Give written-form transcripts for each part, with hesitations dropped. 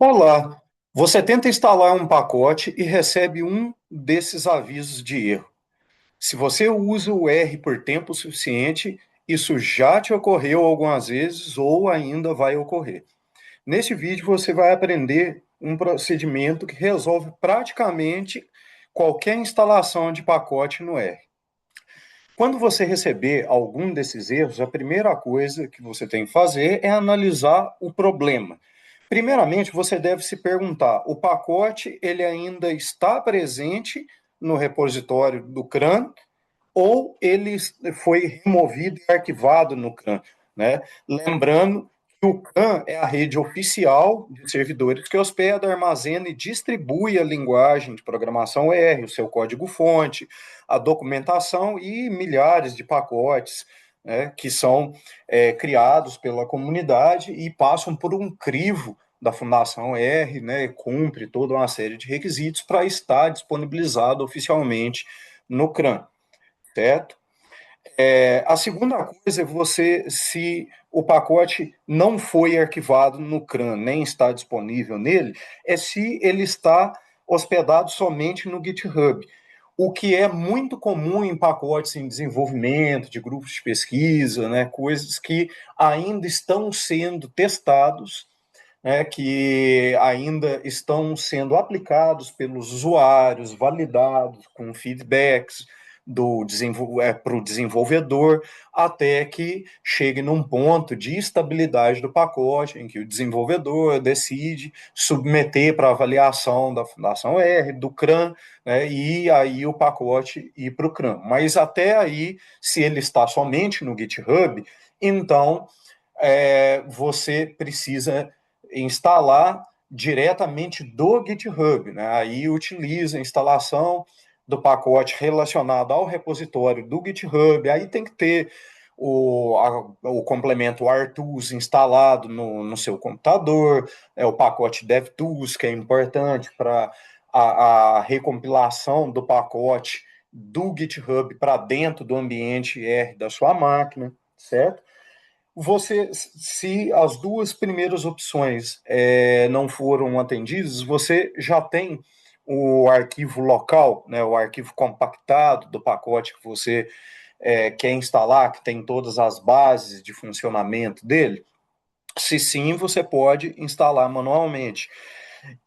Olá, você tenta instalar um pacote e recebe um desses avisos de erro. Se você usa o R por tempo suficiente, isso já te ocorreu algumas vezes ou ainda vai ocorrer. Neste vídeo você vai aprender um procedimento que resolve praticamente qualquer instalação de pacote no R. Quando você receber algum desses erros, a primeira coisa que você tem que fazer é analisar o problema. Primeiramente, você deve se perguntar: o pacote ele ainda está presente no repositório do CRAN ou ele foi removido e arquivado no CRAN, né? Lembrando que o CRAN é a rede oficial de servidores que hospeda, armazena e distribui a linguagem de programação R, o seu código-fonte, a documentação e milhares de pacotes, né, que são criados pela comunidade e passam por um crivo da Fundação R, né, cumpre toda uma série de requisitos para estar disponibilizado oficialmente no CRAN, certo? A segunda coisa é você, se o pacote não foi arquivado no CRAN, nem está disponível nele, é se ele está hospedado somente no GitHub, o que é muito comum em pacotes em desenvolvimento, de grupos de pesquisa, né, coisas que ainda estão sendo testados, né, que ainda estão sendo aplicados pelos usuários, validados com feedbacks para o desenvolvedor, até que chegue num ponto de estabilidade do pacote, em que o desenvolvedor decide submeter para avaliação da Fundação R, do CRAN, né, e aí o pacote ir para o CRAN. Mas até aí, se ele está somente no GitHub, então você precisa instalar diretamente do GitHub, né? Aí utiliza a instalação do pacote relacionado ao repositório do GitHub, aí tem que ter o complemento RTools instalado no seu computador, o pacote DevTools, que é importante para a recompilação do pacote do GitHub para dentro do ambiente R da sua máquina, certo? Se as duas primeiras opções não foram atendidas, você já tem o arquivo local, né, o arquivo compactado do pacote que você quer instalar, que tem todas as bases de funcionamento dele. Se sim, você pode instalar manualmente.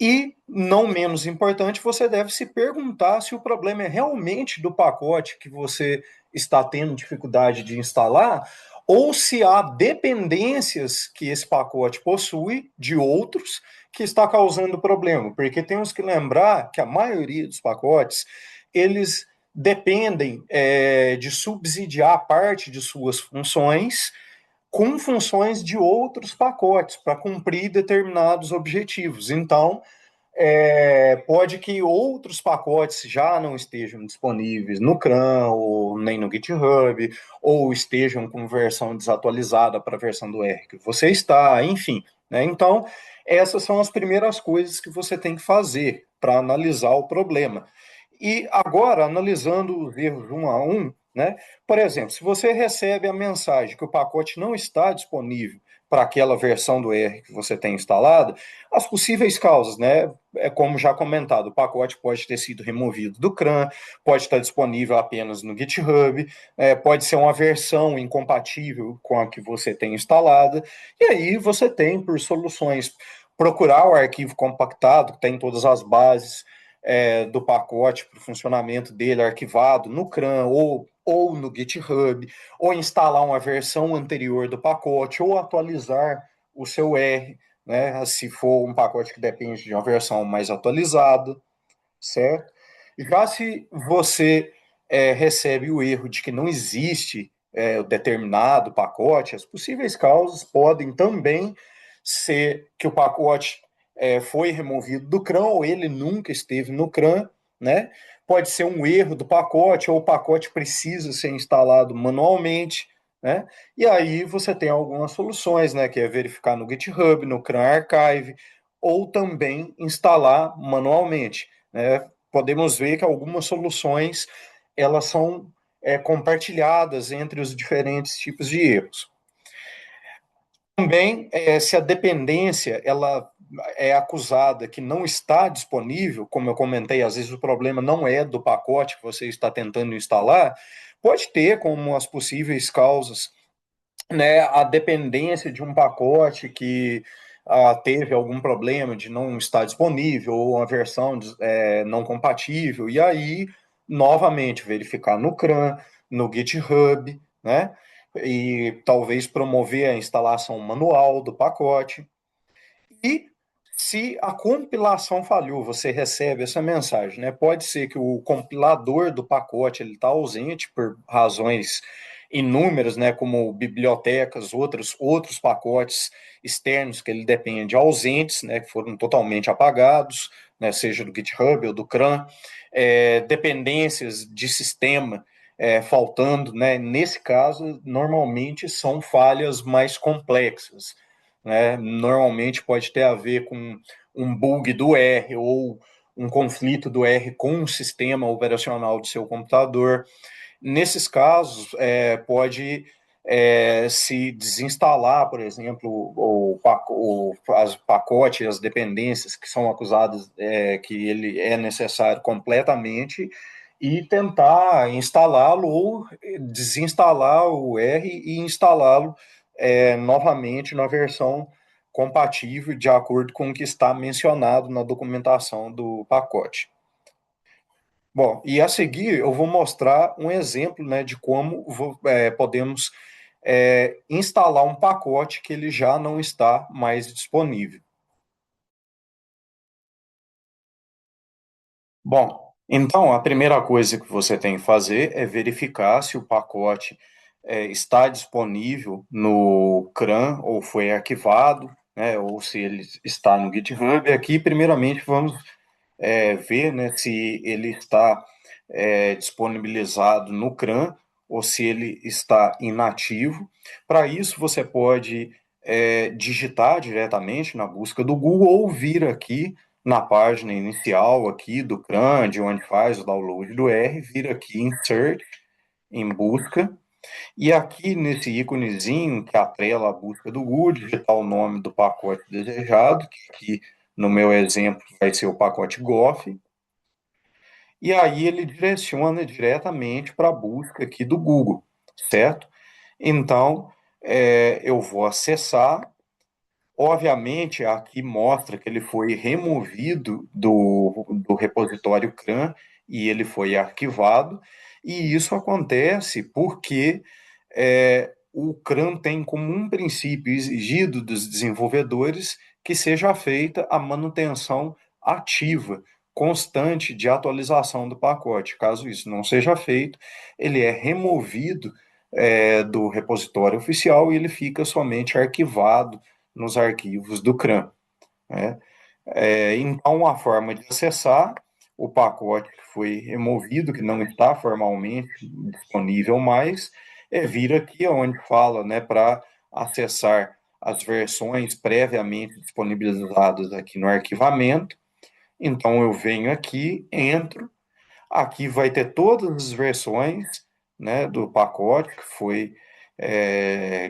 E, não menos importante, você deve se perguntar se o problema é realmente do pacote que você está tendo dificuldade de instalar, ou se há dependências que esse pacote possui de outros que está causando problema. Porque temos que lembrar que a maioria dos pacotes, eles dependem de subsidiar parte de suas funções com funções de outros pacotes para cumprir determinados objetivos. Então, pode que outros pacotes já não estejam disponíveis no CRAN ou nem no GitHub, ou estejam com versão desatualizada para a versão do R que você está, enfim. Né? Então, essas são as primeiras coisas que você tem que fazer para analisar o problema. E agora, analisando os erros um a um, né? Por exemplo, se você recebe a mensagem que o pacote não está disponível para aquela versão do R que você tem instalado, as possíveis causas, né? Como já comentado, o pacote pode ter sido removido do CRAN, pode estar disponível apenas no GitHub, pode ser uma versão incompatível com a que você tem instalada, e aí você tem, por soluções, procurar o arquivo compactado, que tem todas as bases do pacote para o funcionamento dele arquivado no CRAN ou no GitHub, ou instalar uma versão anterior do pacote, ou atualizar o seu R, né, se for um pacote que depende de uma versão mais atualizada, certo? Já se você recebe o erro de que não existe o determinado pacote, as possíveis causas podem também ser que o pacote foi removido do CRAN ou ele nunca esteve no CRAN, né? Pode ser um erro do pacote ou o pacote precisa ser instalado manualmente, né? E aí você tem algumas soluções, né? Que é verificar no GitHub, no CRAN Archive, ou também instalar manualmente, né? Podemos ver que algumas soluções elas são compartilhadas entre os diferentes tipos de erros. Também, se a dependência ela é acusada que não está disponível, como eu comentei, às vezes o problema não é do pacote que você está tentando instalar, pode ter como as possíveis causas, né, a dependência de um pacote que teve algum problema de não estar disponível ou uma versão não compatível, e aí, novamente, verificar no CRAN, no GitHub, né, e talvez promover a instalação manual do pacote. E se a compilação falhou, você recebe essa mensagem, né? Pode ser que o compilador do pacote ele está ausente por razões inúmeras, né? Como bibliotecas, outros pacotes externos que ele depende ausentes, né? Que foram totalmente apagados, né? Seja do GitHub ou do CRAN, dependências de sistema. Faltando, né? Nesse caso, normalmente são falhas mais complexas, né? Normalmente pode ter a ver com um bug do R ou um conflito do R com o sistema operacional do seu computador. Nesses casos, pode se desinstalar, por exemplo, as pacotes, as dependências que são acusadas que ele é necessário completamente e tentar instalá-lo ou desinstalar o R e instalá-lo novamente na versão compatível de acordo com o que está mencionado na documentação do pacote. Bom, e a seguir eu vou mostrar um exemplo, né, de como podemos instalar um pacote que ele já não está mais disponível. Bom, então a primeira coisa que você tem que fazer é verificar se o pacote está disponível no CRAN ou foi arquivado, né, ou se ele está no GitHub. Aqui, primeiramente, vamos ver, né, se ele está disponibilizado no CRAN ou se ele está inativo. Para isso, você pode digitar diretamente na busca do Google ou vir aqui na página inicial aqui do CRAN, de onde faz o download do R, vir aqui em Search, em busca, e aqui nesse íconezinho que atrela a busca do Google, digitar o nome do pacote desejado, que aqui no meu exemplo vai ser o pacote GOF, e aí ele direciona diretamente para a busca aqui do Google, certo? Então, eu vou acessar. Obviamente, aqui mostra que ele foi removido do repositório CRAN e ele foi arquivado, e isso acontece porque o CRAN tem como um princípio exigido dos desenvolvedores que seja feita a manutenção ativa, constante de atualização do pacote. Caso isso não seja feito, ele é removido do repositório oficial e ele fica somente arquivado nos arquivos do CRAN, né? Então, a forma de acessar o pacote que foi removido, que não está formalmente disponível mais, é vir aqui onde fala, né, para acessar as versões previamente disponibilizadas aqui no arquivamento. Então, eu venho aqui, entro, aqui vai ter todas as versões, né, do pacote que foi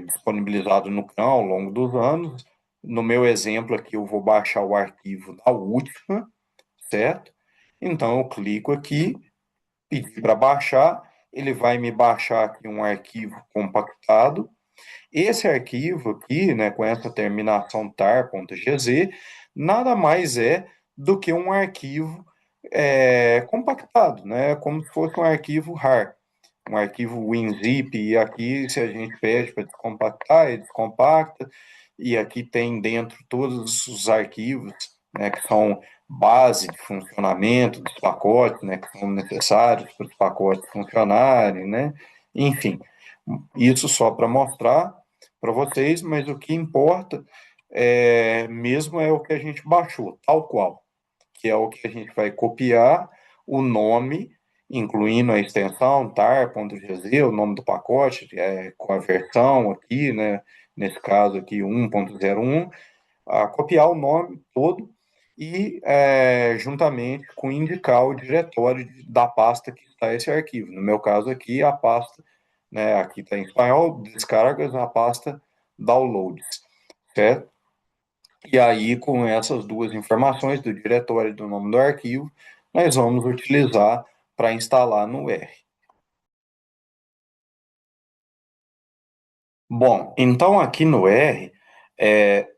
disponibilizado no CRAN ao longo dos anos. No meu exemplo aqui, eu vou baixar o arquivo da última, certo? Então, eu clico aqui, pedir para baixar, ele vai me baixar aqui um arquivo compactado. Esse arquivo aqui, né, com essa terminação tar.gz, nada mais é do que um arquivo compactado, né, como se fosse um arquivo RAR, um arquivo WinZip, e aqui se a gente pede para descompactar, ele descompacta, e aqui tem dentro todos os arquivos, né, que são base de funcionamento dos pacotes, né, que são necessários para os pacotes funcionarem, né, enfim, isso só para mostrar para vocês, mas o que importa mesmo é o que a gente baixou, tal qual, que é o que a gente vai copiar o nome, incluindo a extensão tar.gz, o nome do pacote, com a versão aqui, né, nesse caso aqui 1.01, copiar o nome todo e juntamente com indicar o diretório da pasta que está esse arquivo. No meu caso aqui, a pasta, né, aqui está em espanhol, descargas, a pasta downloads, certo? E aí, com essas duas informações, do diretório e do nome do arquivo, nós vamos utilizar para instalar no R. Bom, então aqui no R, é,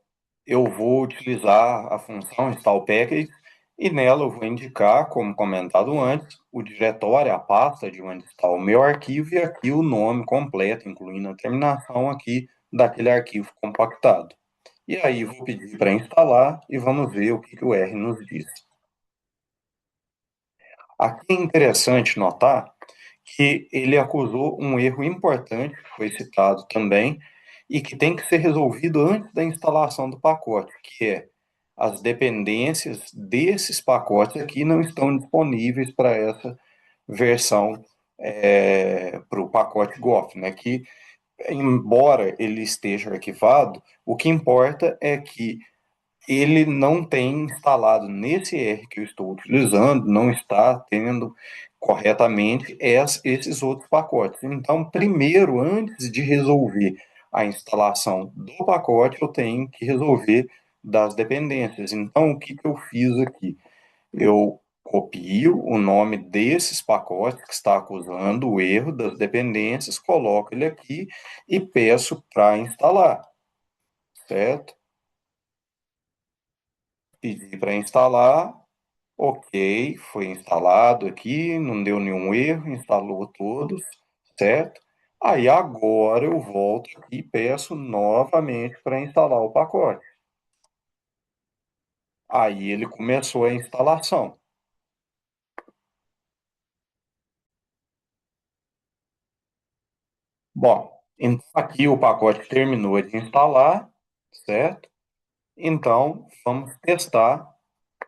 eu vou utilizar a função install package e nela eu vou indicar, como comentado antes, o diretório, a pasta de onde está o meu arquivo e aqui o nome completo, incluindo a terminação aqui daquele arquivo compactado. E aí vou pedir para instalar e vamos ver o que o R nos diz. Aqui é interessante notar que ele acusou um erro importante, que foi citado também, e que tem que ser resolvido antes da instalação do pacote, que é as dependências desses pacotes aqui não estão disponíveis para essa versão, para o pacote GOF, né? Que, embora ele esteja arquivado, o que importa é que ele não tem instalado nesse R que eu estou utilizando, não está tendo corretamente esses outros pacotes. Então, primeiro, antes de resolver a instalação do pacote, eu tenho que resolver das dependências. Então, o que que eu fiz aqui? Eu copio o nome desses pacotes que está acusando o erro das dependências, coloco ele aqui e peço para instalar, certo? Pedi para instalar. Ok, foi instalado aqui, não deu nenhum erro, instalou todos, certo? Aí agora eu volto aqui e peço novamente para instalar o pacote. Aí ele começou a instalação. Bom, então aqui o pacote terminou de instalar, certo? Então vamos testar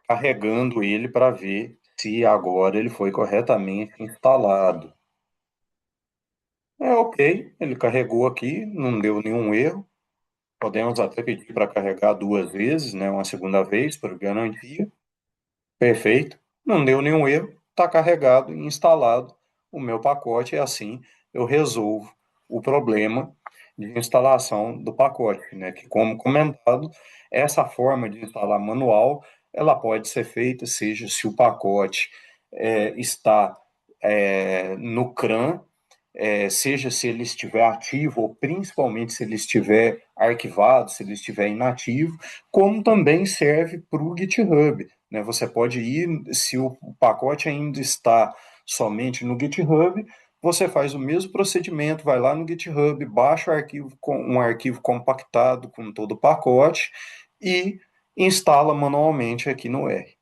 carregando ele para ver se agora ele foi corretamente instalado. É ok, ele carregou aqui, não deu nenhum erro. Podemos até pedir para carregar duas vezes, né? Uma segunda vez, por garantia. Perfeito. Não deu nenhum erro. Está carregado e instalado o meu pacote. E assim eu resolvo o problema de instalação do pacote, né? Que, como comentado, essa forma de instalar manual, ela pode ser feita, seja se o pacote está no CRAN, seja se ele estiver ativo ou principalmente se ele estiver arquivado, se ele estiver inativo, como também serve para o GitHub, né? Você pode ir, se o pacote ainda está somente no GitHub, você faz o mesmo procedimento, vai lá no GitHub, baixa o arquivo, um arquivo compactado com todo o pacote e instala manualmente aqui no R.